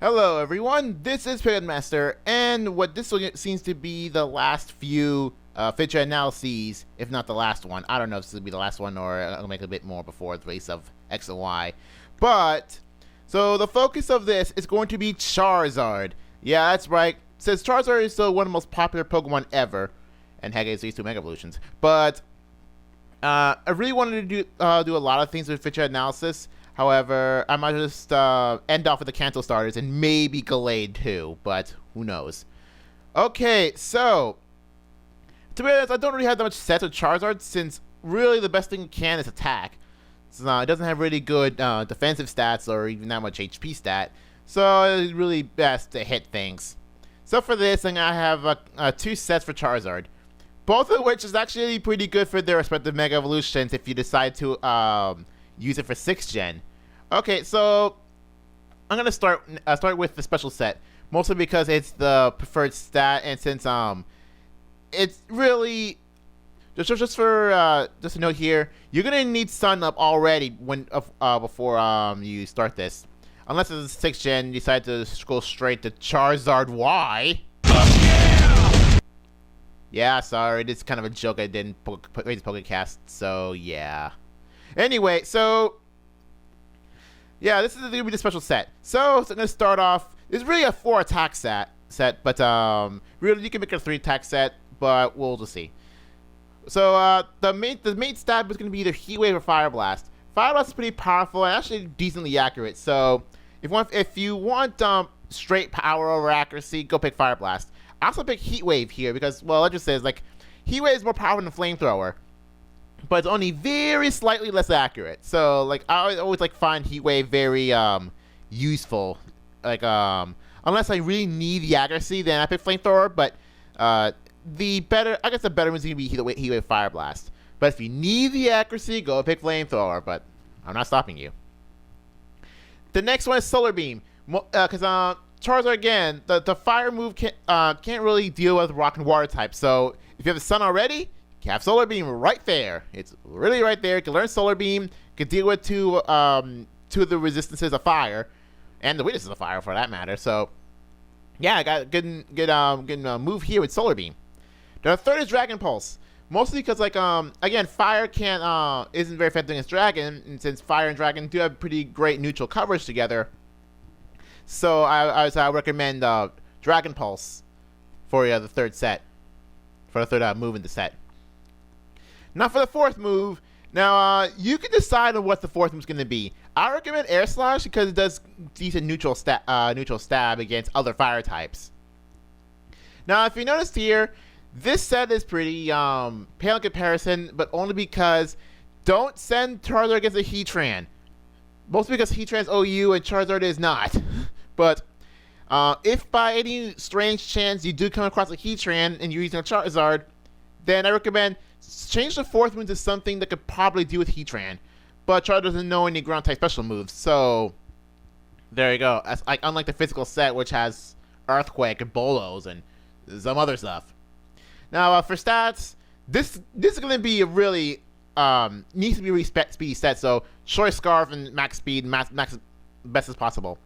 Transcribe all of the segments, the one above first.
Hello everyone, this is Pikmin Master, and what this seems to be the last few feature analyses, if not the last one. I don't know if this will be the last one or I'll make a bit more before the race of X and Y. But, so the focus of this is going to be Charizard. Yeah, that's right, since Charizard is still one of the most popular Pokemon ever, and heck, it's these two Mega Evolutions. But, I really wanted to do a lot of things with feature analysis. However, I might just end off with the cancel starters and maybe Gallade too, but who knows. Okay, so to be honest, I don't really have that much sets of Charizard since really the best thing it can is attack. So, it doesn't have really good defensive stats or even that much HP stat, so it's really best to hit things. So for this, I'm gonna have two sets for Charizard, both of which is actually pretty good for their respective Mega Evolutions if you decide to use it for 6th gen. Okay, so I'm gonna start with the special set, mostly because it's the preferred stat, and since it's really just a note here, you're gonna need Sun Up already when before you start this, unless it's 6th gen. You decide to go straight to Charizard Y. Yeah, sorry, this is kind of a joke. I didn't raise Pokecast, so yeah. Anyway, so yeah, this is gonna be the special set. So I'm gonna start off. It's really a 4 attack set, but really you can make it a 3 attack set, but we'll just see. So the main stat is gonna be either Heat Wave or Fire Blast. Fire Blast is pretty powerful and actually decently accurate. So if you want straight power over accuracy, go pick Fire Blast. I also pick Heat Wave here because, well, it just says like Heat Wave is more powerful than Flamethrower, but it's only very slightly less accurate. So like I always like find Heat Wave very useful. Like unless I really need the accuracy, then I pick Flamethrower. But the better one is gonna be Heat Wave Fire Blast. But if you need the accuracy, go pick Flamethrower. But I'm not stopping you. The next one is Solar Beam, because Charizard again, the fire move can't really deal with rock and water types. So if you have the Sun already, you have Solar Beam right there. It's really right there. You can learn Solar Beam. You can deal with two of the resistances of fire, and the weaknesses of fire for that matter. So, yeah, I got a good move here with Solar Beam. The third is Dragon Pulse, mostly because like again, fire isn't very effective against Dragon, and since fire and Dragon do have pretty great neutral coverage together, so I recommend Dragon Pulse for the third set, for the third move in the set. Now for the fourth move, now you can decide on what the fourth move is going to be. I recommend Air Slash because it does decent neutral stab against other fire types. Now if you noticed here, this set is pretty pale in comparison, but only because don't send Charizard against a Heatran. Mostly because Heatran's OU and Charizard is not. But if by any strange chance you do come across a Heatran and you're using a Charizard, then I recommend change the fourth move to something that could probably deal with Heatran, but Charizard doesn't know any ground type special moves, so there you go. That's like unlike the physical set, which has Earthquake and Bolos and some other stuff. Now for stats, this is going to be a really needs to be speed set, so Choice Scarf and max speed, max best as possible.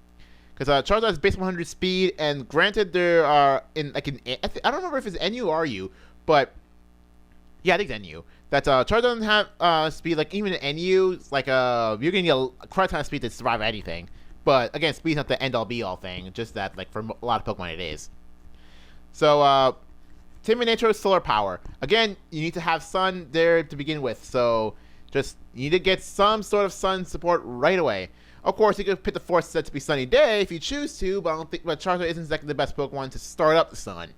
Because Charizard has base 100 speed, and granted there are I don't remember if it's NU or RU, but yeah, I think it's NU. That Charizard doesn't have speed like even in NU. Like you're gonna need a quite a ton of speed to survive anything. But again, speed's not the end all be all thing. Just that like for a lot of Pokemon it is. So Timid Nature is Solar Power. Again, you need to have Sun there to begin with. So just you need to get some sort of Sun support right away. Of course, you could pick the fourth set to be Sunny Day if you choose to, but I don't think Charizard isn't exactly the best Pokemon to start up the Sun.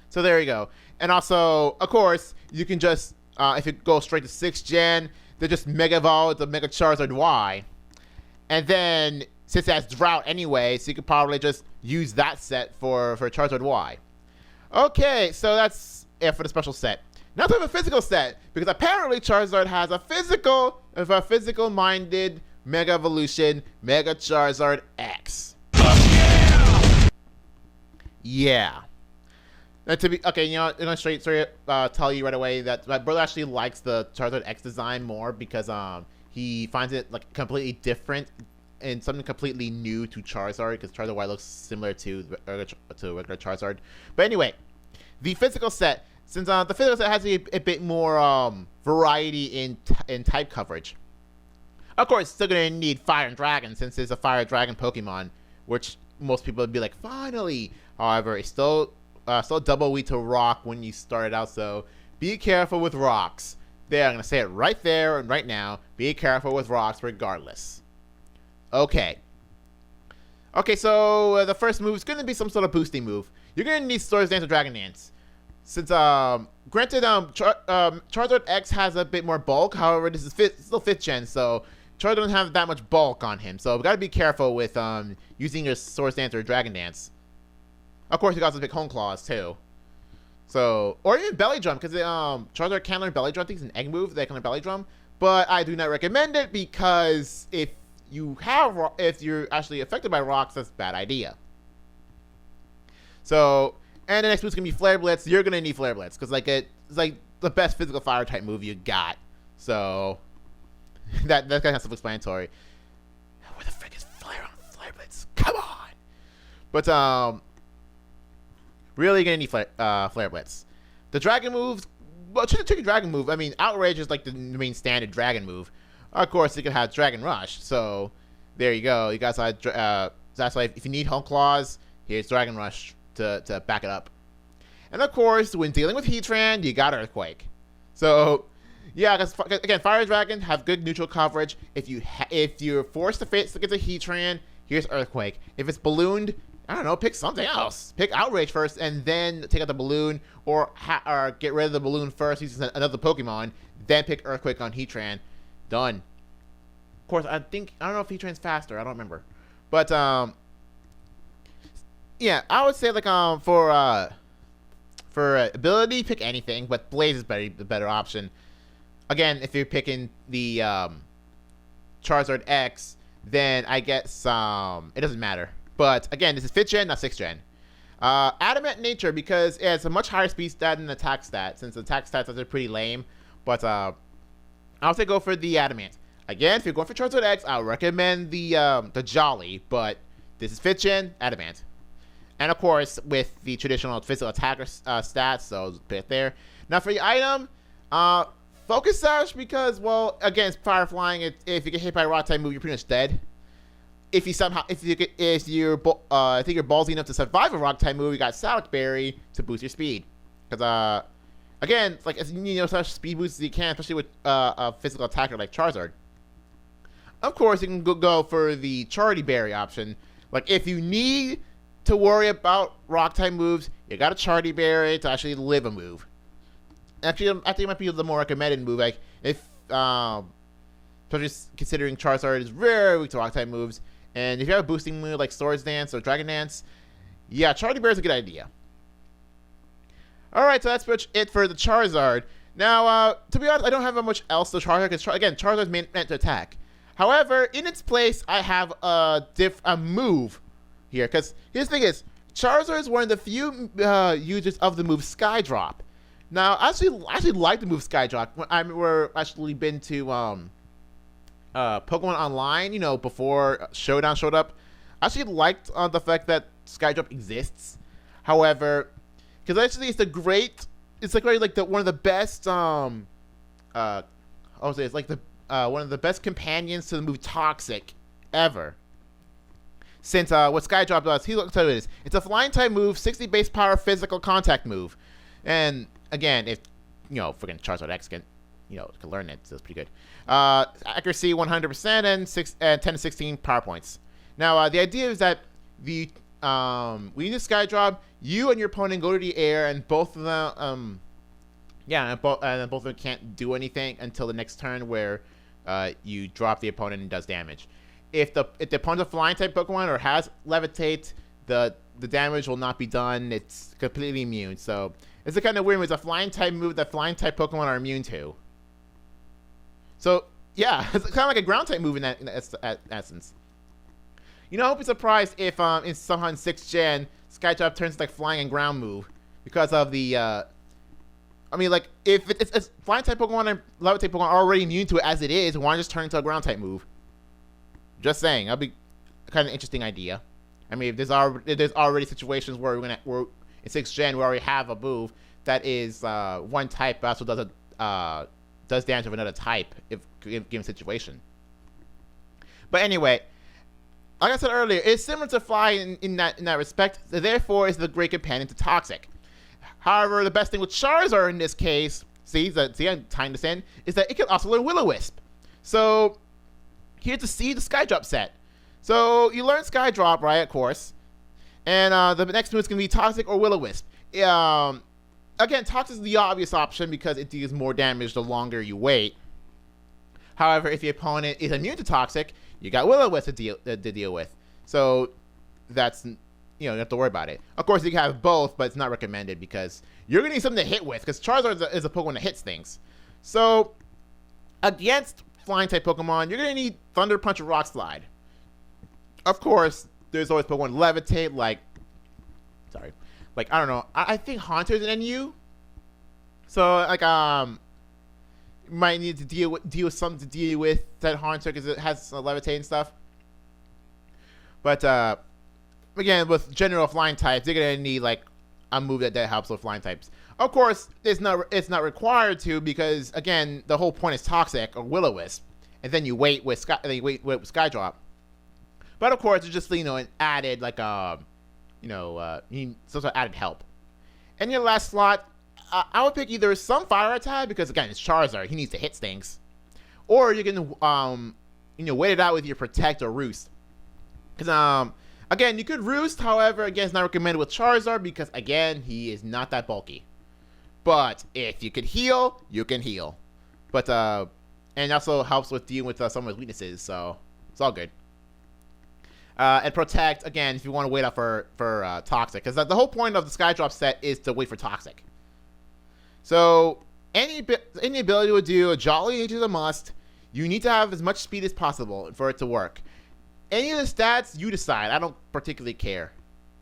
So there you go. And also, of course, you can just, if you go straight to 6th gen, they just Mega Evolve the Mega Charizard Y. And then, since it has Drought anyway, so you could probably just use that set for Charizard Y. Okay, so that's it for the special set. Now to have a physical set, because apparently Charizard has a physical-minded Mega Evolution, Mega Charizard X. Yeah. And to be okay, you know, I'm gonna tell you right away that my brother actually likes the Charizard X design more because he finds it like completely different and something completely new to Charizard, because Charizard Y looks similar to regular Charizard. But anyway, the physical set, since the physical set has a bit more variety in type coverage. Of course, still gonna need Fire and Dragon, since it's a Fire Dragon Pokemon, which most people would be like, finally. However, it's still double weak to Rock when you start it out, so be careful with rocks. There, I'm gonna say it right there and right now. Be careful with rocks, regardless. Okay. Okay, so the first move is gonna be some sort of boosting move. You're gonna need Swords Dance or Dragon Dance. Since granted, Charizard X has a bit more bulk. However, this is still 5th gen, so Charizard doesn't have that much bulk on him. So we gotta be careful with using your Swords Dance or Dragon Dance. Of course, you got to pick Home Claws too. So, or even Belly Drum, because Charizard can learn Belly Drum. I think it's an egg move that can learn Belly Drum, but I do not recommend it because if you're actually affected by rocks, that's a bad idea. So, and the next move is gonna be Flare Blitz. You're gonna need Flare Blitz because it's like the best physical fire type move you got. So that's kind of self-explanatory. Where the frick is Flare Blitz? Come on! But really gonna need Flare Blitz. The Dragon moves, well, tricky Dragon move. I mean, Outrage is like the main standard Dragon move. Of course, you can have Dragon Rush. So there you go. You guys that's why if you need Home Claws, here's Dragon Rush to back it up. And of course, when dealing with Heatran, you got Earthquake. So yeah, because again, Fire Dragon have good neutral coverage. If you're forced to face against a Heatran, here's Earthquake. If it's ballooned, I don't know, pick something else. Pick Outrage first, and then take out the balloon, or get rid of the balloon first using another Pokemon. Then pick Earthquake on Heatran. Done. Of course, I don't know if Heatran's faster. I don't remember, but yeah, I would say like for ability, pick anything, but Blaze is the better option. Again, if you're picking the Charizard X, then I guess it doesn't matter. But again, this is 5th gen, not 6th gen. Adamant Nature, because it has a much higher speed stat than attack stat, since the attack stats are pretty lame. But I'll say go for the Adamant. Again, if you're going for Charizard X, I would recommend the Jolly, but this is 5th gen, Adamant. And of course, with the traditional physical attacker stats, so put it there. Now for your item, Focus Sash, because, well, again, it's Fire Flying. If you get hit by a Rock type move, you're pretty much dead. If you're ballsy enough to survive a Rock type move, you got Salic Berry to boost your speed. Because again, like such speed boosts as you can, especially with a physical attacker like Charizard. Of course, you can go for the Charity Berry option. Like if you need to worry about Rock type moves, you got a Charity Berry to actually live a move. Actually, I think it might be the more recommended move. Like if especially considering Charizard is very weak to Rock type moves. And if you have a boosting move like Swords Dance or Dragon Dance, yeah, Charity Bear is a good idea. Alright, so that's pretty much it for the Charizard. Now, to be honest, I don't have much else to Charizard, because, again, Charizard's meant to attack. However, in its place, I have a move here, because here's the thing is, Charizard is one of the few users of the move Sky Drop. Now, I actually like the move Sky Drop. We're actually been to Pokemon Online, before Showdown showed up. I actually liked the fact that Sky Drop exists. However, because actually it's one of the best one of the best companions to the move Toxic ever. Since what Sky Drop does, it's a flying type move, 60 base power physical contact move. And again, if freaking Charizard X can learn it, so it's pretty good. Accuracy 100% and 10 to 16 power points. Now, the idea is that when you do Sky Drop, you and your opponent go to the air, and both of them, both of them can't do anything until the next turn, where you drop the opponent and does damage. If the opponent's a flying type Pokemon or has Levitate, the damage will not be done. It's completely immune. So it's a kind of weird move. It's a flying type move that flying type Pokemon are immune to. So yeah, it's kind of like a ground type move in that essence. I hope you're surprised if somehow in 6th gen Sky Drop turns like flying and ground move, because of the if it's flying type Pokemon and Levitate Pokemon are already immune to it as it is, why not just turn into a ground type move? Just saying, that'll be kind of an interesting idea. I mean, if there's already situations where we're in 6th gen we already have a move that is one type but also does damage of another type if given situation. But anyway, like I said earlier, it's similar to Fly in that respect. Therefore, it's the great companion to Toxic. However, the best thing with Charizard in this case, see I'm tying this in, is that it can also learn Will-O-Wisp. So here's the Sky Drop set. So you learn Sky Drop, right? Of course, and the next move is gonna be Toxic or Will-O-Wisp. Again, Toxic is the obvious option because it deals more damage the longer you wait. However, if your opponent is immune to Toxic, you got Will-O-Wisp to deal with. So that's, you don't have to worry about it. Of course, you can have both, but it's not recommended because you're going to need something to hit with because Charizard is a Pokemon that hits things. So against Flying-type Pokemon, you're going to need Thunder Punch or Rock Slide. Of course, there's always Pokemon Levitate, like, I don't know. I think Haunter's an NU. So, like, might need to deal with something to deal with that Haunter because it has Levitate and stuff. But again, with general flying types, you're gonna need like a move that helps with flying types. Of course, it's not required to because again, the whole point is Toxic or Will-O-Wisp, and then you wait with Sky Drop. But of course, it's just an added like you need some sort of added help. And your last slot, I would pick either some Fire type because again it's Charizard, he needs to hit things, or you can wait it out with your Protect or Roost. Because again, you could Roost, however, again it's not recommended with Charizard because again he is not that bulky. But if you could heal, you can heal. But and also helps with dealing with some of his weaknesses, so it's all good. And Protect, again, if you want to wait out for Toxic. Because the whole point of the Sky Drop set is to wait for Toxic. So, any ability to do a Jolly Age is a must. You need to have as much speed as possible for it to work. Any of the stats, you decide. I don't particularly care.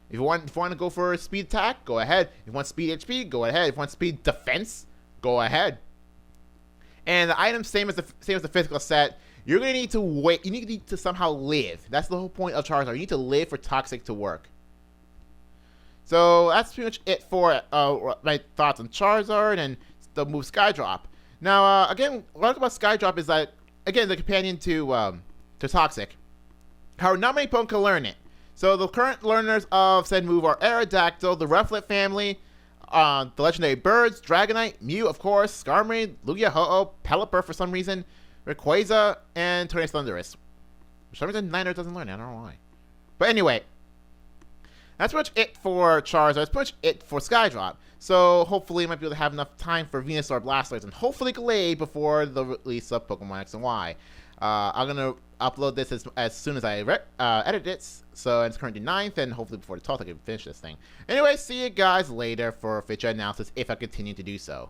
If you want to go for a speed attack, go ahead. If you want speed HP, go ahead. If you want speed defense, go ahead. And the items, same as the physical set. You're going to need to wait. You need to somehow live. That's the whole point of Charizard. You need to live for Toxic to work. So that's pretty much it for my thoughts on Charizard and the move Sky Drop. Now, again, what I like about Sky Drop is that, again, the companion to Toxic. However, not many Pokemon can learn it. So the current learners of said move are Aerodactyl, the Rufflet family, the legendary birds, Dragonite, Mew, of course, Skarmory, Lugia, Ho-Oh, Pelipper for some reason, Rayquaza, and Tornadus Thundurus. For some reason, Niner doesn't learn it. I don't know why. But anyway, that's pretty much it for Charizard. That's pretty much it for Sky Drop. So hopefully, you might be able to have enough time for Venusaur, Blastoise, and hopefully Glade before the release of Pokemon X and Y. I'm gonna upload this as soon as I edit it. So it's currently 9th, and hopefully before the 12th I can finish this thing. Anyway, see you guys later for a feature analysis if I continue to do so.